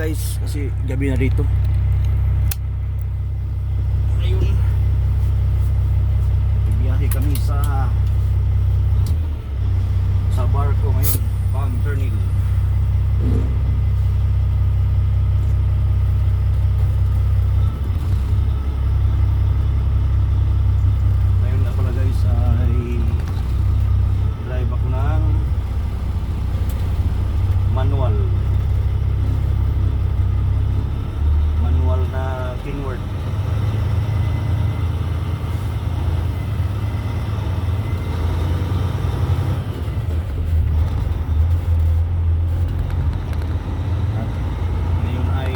guys kasi gabi na dito. Ayun. Bibiyahe kami sa barko ngayon, Palm Ternil. Ngayon na pala guys ay drive ako ng manual na Kenworth. Ngayon ay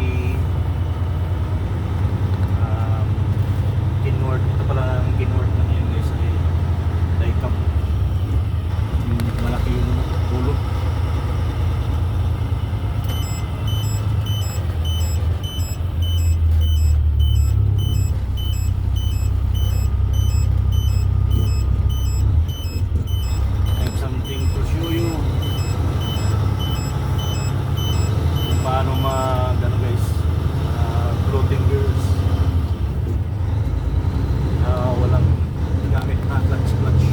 Kenworth. Ito pala ang Kenworth na ngayon guys ay Dicap. Malaki yung ulo. Paano ano guys, floating gears walang gamit na clutch.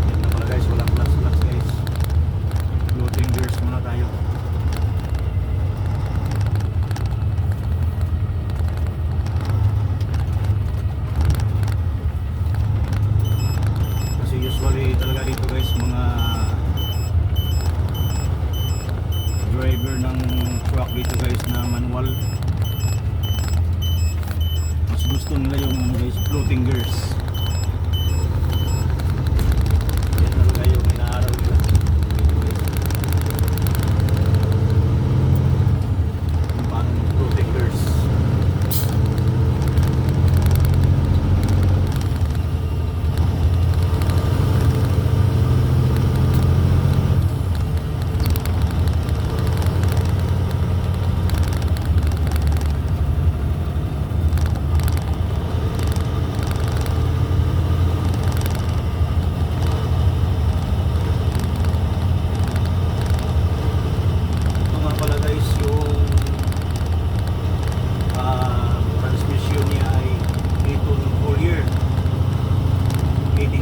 Yan na pala guys, walang clutch guys, floating gears muna tayo. Usually talaga dito guys, mga driver ng truck dito guys na manual, mas gusto nila yung guys floating gears. Yan talaga yung inaaraw nila yung paano floating gears.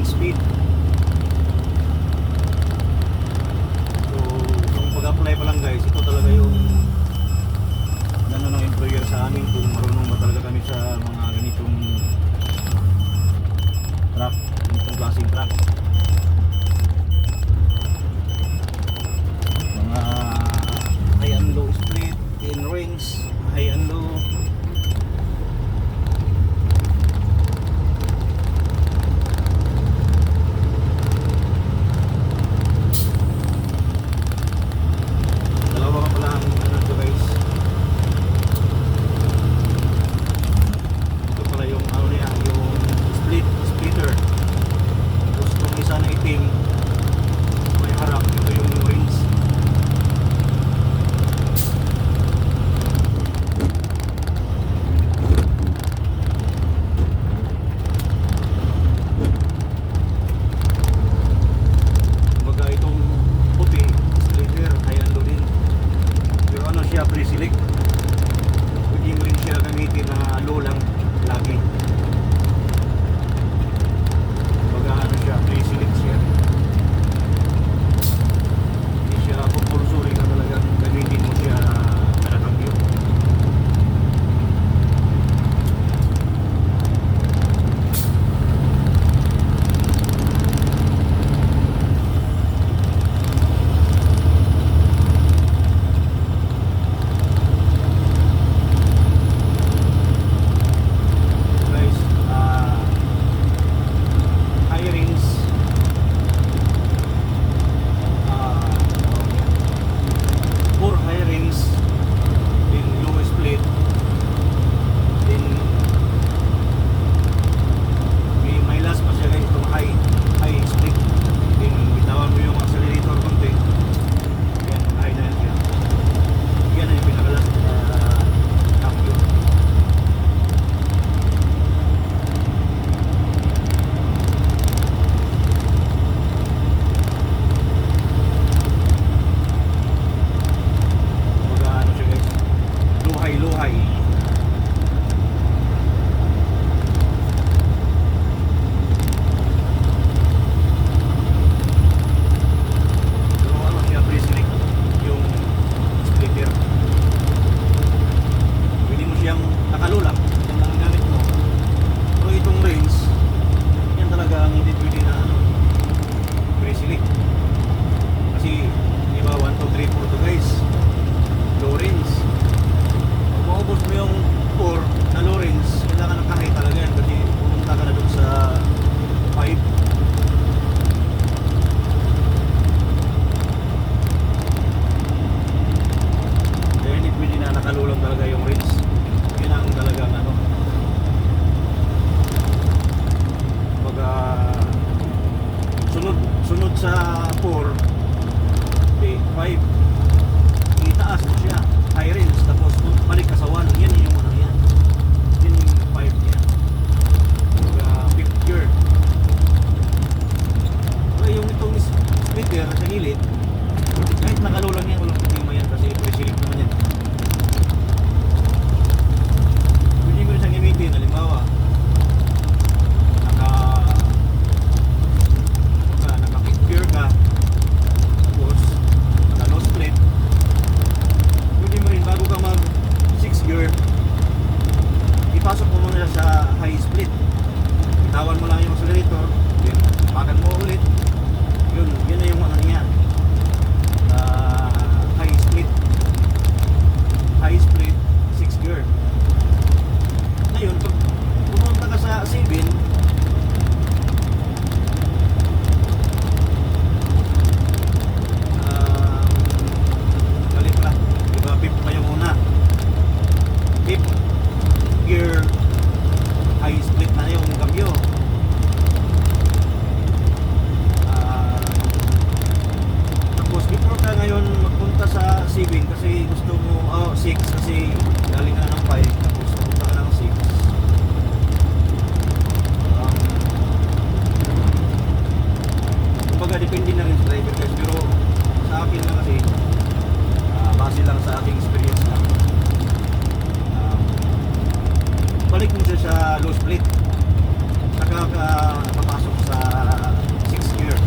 Speed. So, kung pag-apply pa lang guys, ito talaga yung ano ng employer sa amin kung marunong ba talaga kami sa mga ganitong truck, ganitong klaseng truck. Mga high and low split, in rings, high and low. bitawan mo lang yung accelerator, then pakan mo ulit. Yun na yung ano niya. High split 6 gear. Ngayon pag pumunta ka sa 7, mali pala, diba 5 pa yung una, 5 gear high split na yung cambio. Tapos before ka ngayon magpunta sa 7 kasi gusto mo 6 kasi galing ka na ng 5 tapos punta ka ng 6. Kumbaga depende na rin sa driver guys, pero sa akin na kasi base lang sa aking experience lang, balik mo siya sa low split saka ka papasok sa 6 gear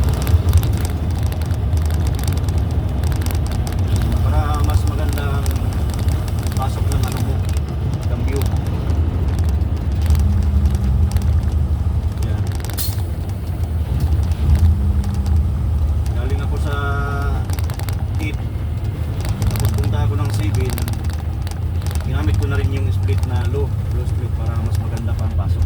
para mas magandang pasok ng ano mo, cambio. Yan. Galing ako sa 8 tapos punta ako ng 7, ginamit ko na rin yung split na low split para mas maganda pa ang pasok.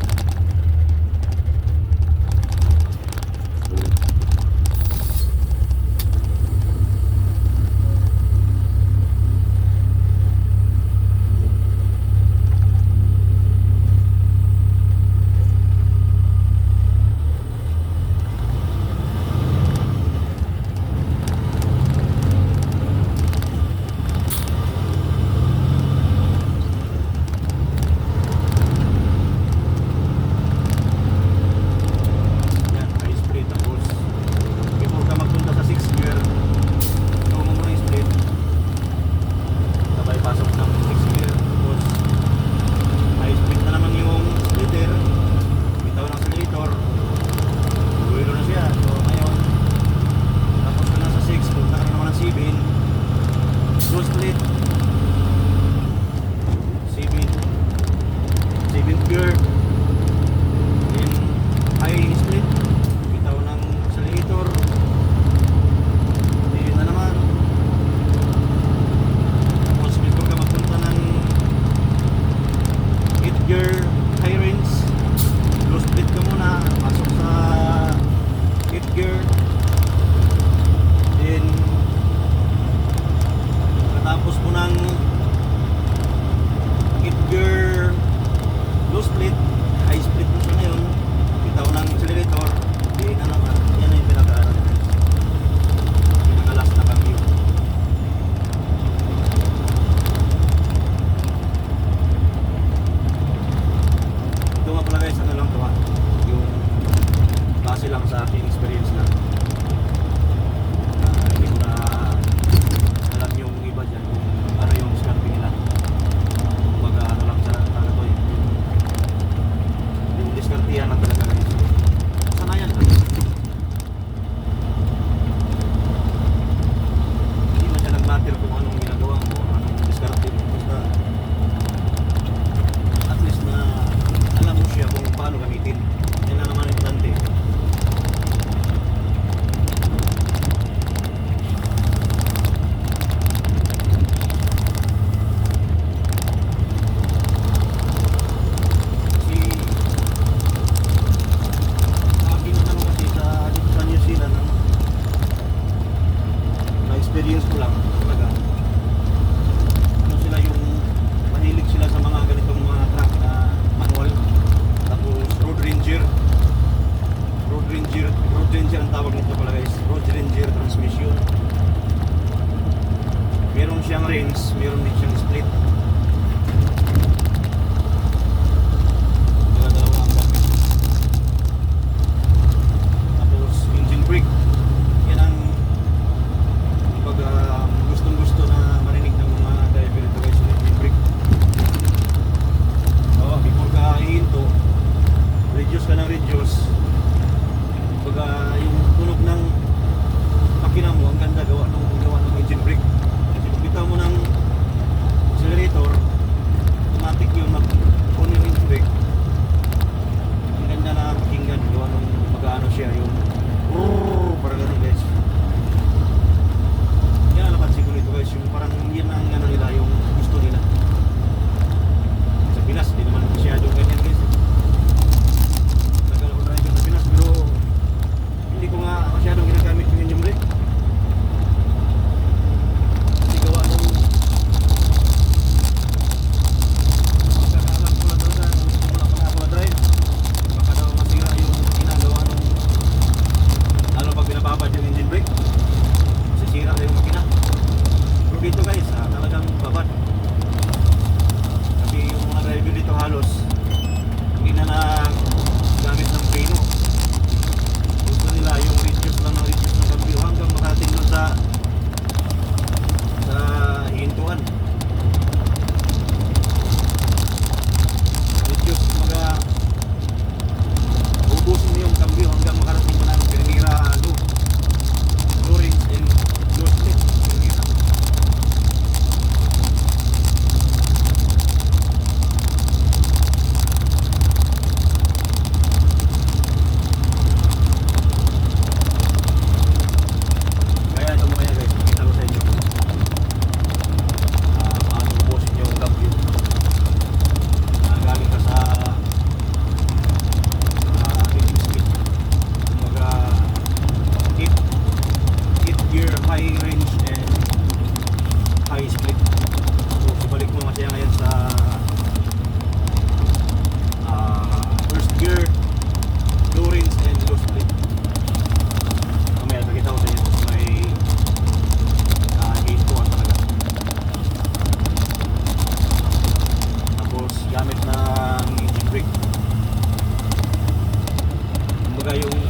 kumbaga yung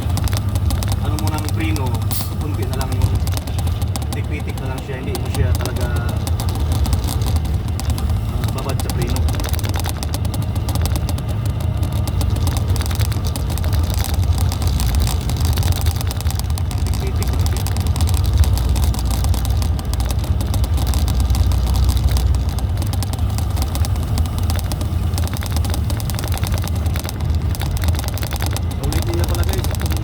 ano mo ng preno, kunti na lang yung tik-pitik na lang siya, hindi mo siya talaga babad sa preno. Tik-pitik lang siya. Ulitin niya pala guys, kung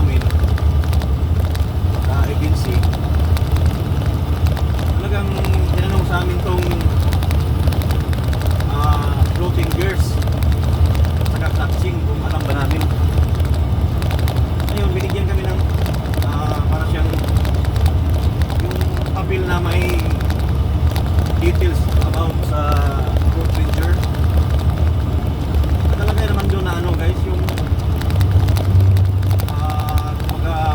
namin sa agency, talagang tinanong sa amin tong floating gears saka clutching kung alam ba namin. Ngayon binigyan kami ng para siyang yung papel na may details about sa road ranger. Talaga naman doon na ano guys, yung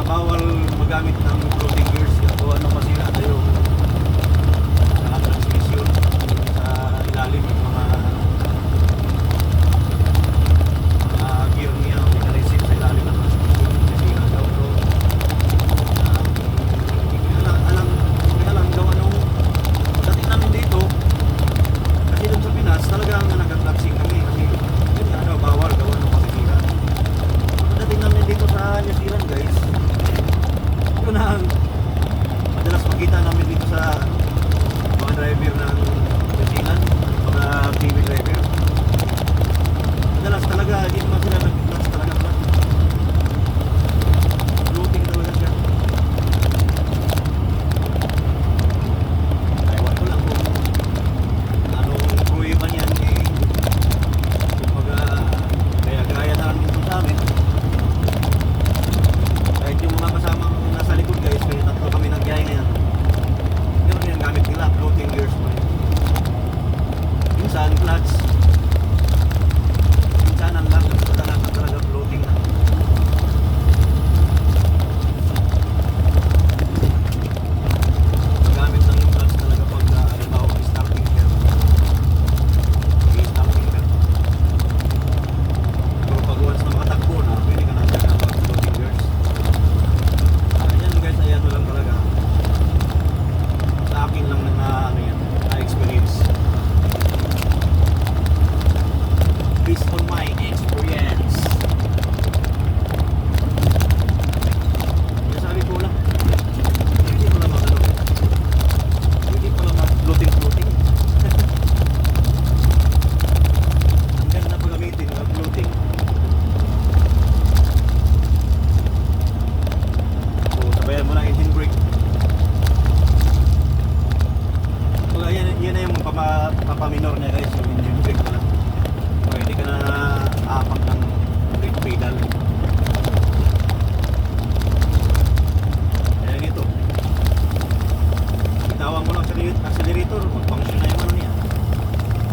bawal magamit ng floating gears o ano masira tayo sa transmission sa ilalim ng mga gear niya o mechanism sa ilalim ng transmission masira daw. So alam gawa nung dating namin dito kasi doon sa Pinas talagang nag-clutching kami kasi yun nga daw bawal gawa ng masira. Dating namin dito sa New Zealand guys, ito na ang madalas makita namin dito sa mga driver ng New Zealand, mga TV driver. Madalas talaga, hindi naman sila nag-clutch talaga pala. Floating talaga siya. Ewan ko lang kung anong buhay ba niyan eh. Kumbaga, kaya na rin dito sa amin. Kahit yung mga kasamang nasa likod guys, may tatlo kami nagyay ngayon. Pero yung gamit nila, floating gears pa rin. Minsan clutch, minsan ang lang, talaga floating na. Magamit lang yung clutch talaga pag halimbawa starting gear. Starting gear. Pero pag once na makatakbo na, pwede ka na siya kapag floating gears. Ayan guys, ayan lang talaga. Sa akin lang na experience. Based on my experience. Kaya sabi ko lang, hindi ko lang mag-ano. Hindi ko lang mag-floating. Ang ganda na pagamitin, mag-floating. So, sabayan mo lang engine brake. So, yan na yung papaminor niya guys, yung engine brake na lang. So, hindi ka na aapak ng brake pedal. Ayan ito. Itawan mo lang sa accelerator, mag-function na yung ano niya.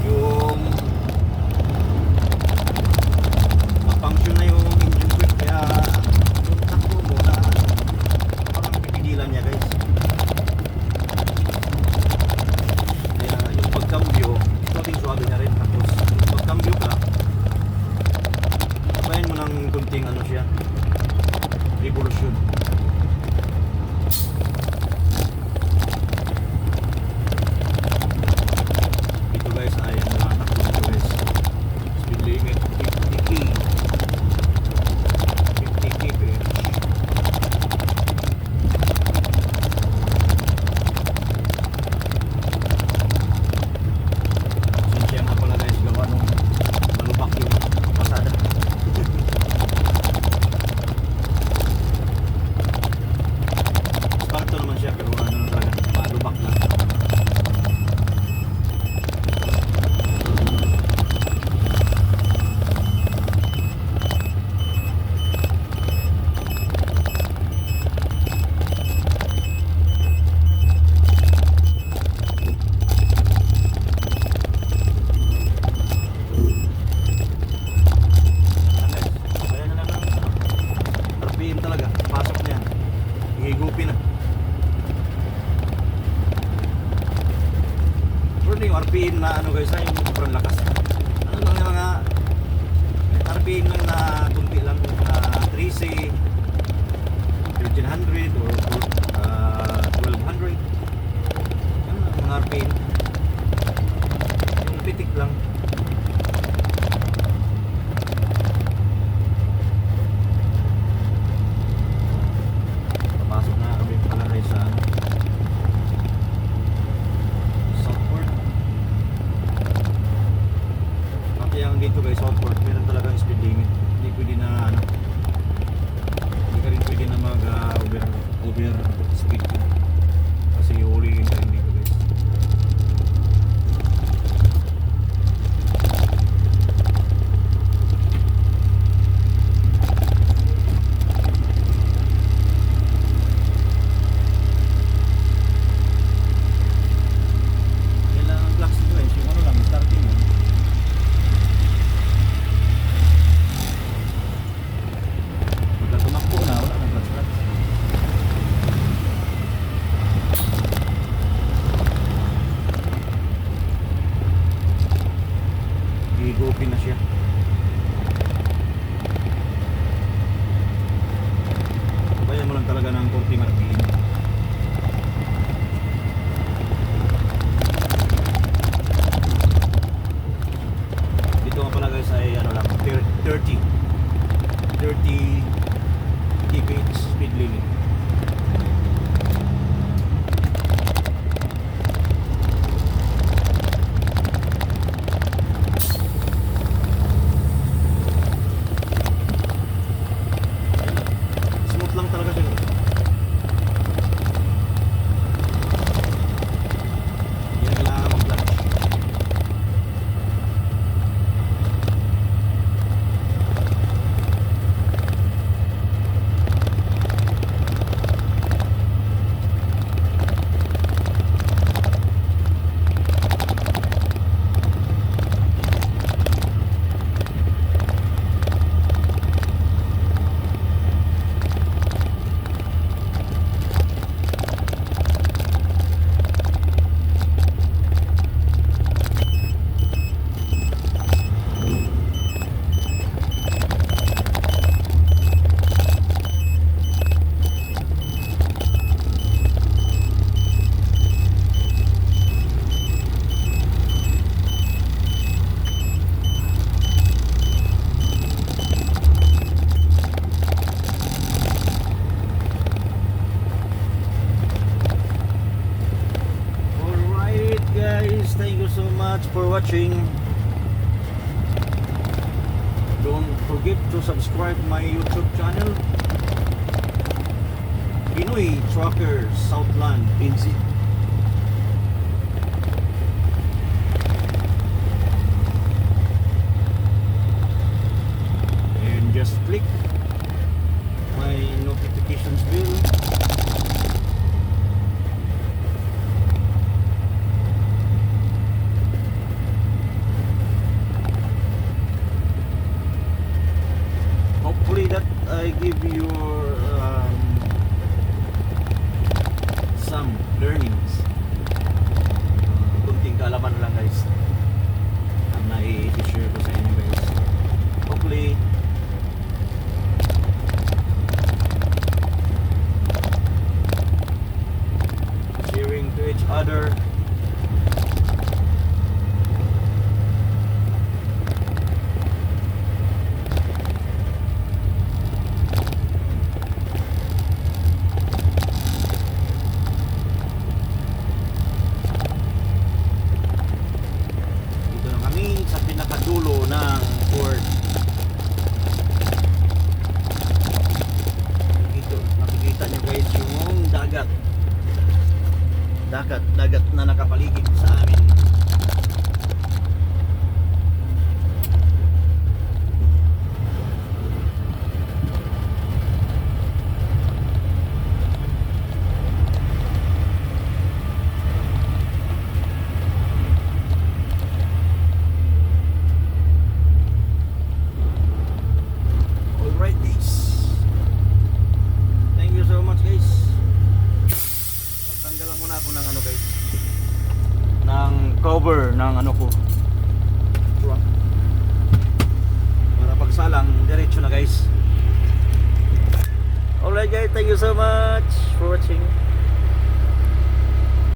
Yung mag-function na yung engine brake, kaya yung takbo mo na parang pipigilan niya guys. Kaya yung pagkambyo, konting suwabe na rin. Tapos yung pagkambyo ka, sabayan mo ng kunting ano siya, revolution. Ito guys ay nakatakbo nito guys. Speed limit 50k. 50 kph. Siya nga pala guys, gawa nung malubak yung pasada. Sparto naman siya pero ano na talaga, malubak lang. Kaya na lang ng RPM talaga, pasok niya. Higupin na. Pero yung RPM na ano guys, ay yung sobrang lakas. Ano lang yung mga RPM lang na kunti lang, yung mga 3C 1300 or 1200. Ano lang mga RPM. Yung pitik lang. Papasok na kami pala guys sa Southport. Pati ang dito guys, Southport, meron talagang speed limit. Hindi pwede na ano, hindi ka rin lang talaga ng konting RPM. Dito nga pala guys ay ano lang 30 kph speed limit. Smooth lang talaga siya. Hindi na kailangan mag-clutch. Alright guys, thank you so much for watching. Don't forget to subscribe my YouTube channel, Pinoy Trucker Southland PNZ. And just click my notifications bell. Hopefully that I give you some learnings. Kunting kaalaman lang guys ang nai-share ko sa inyo guys. Hopefully sharing to each other. Dito na kami sa pinakadulo ng port. Dito makikita nyo guys yung dagat na nakapaligid sa amin. Alright guys, thank you so much guys. Pagtanggalan muna ako ng ano guys, ng cover ng ano ko truck, para pagsalang diretso na guys. Alright guys, thank you so much for watching.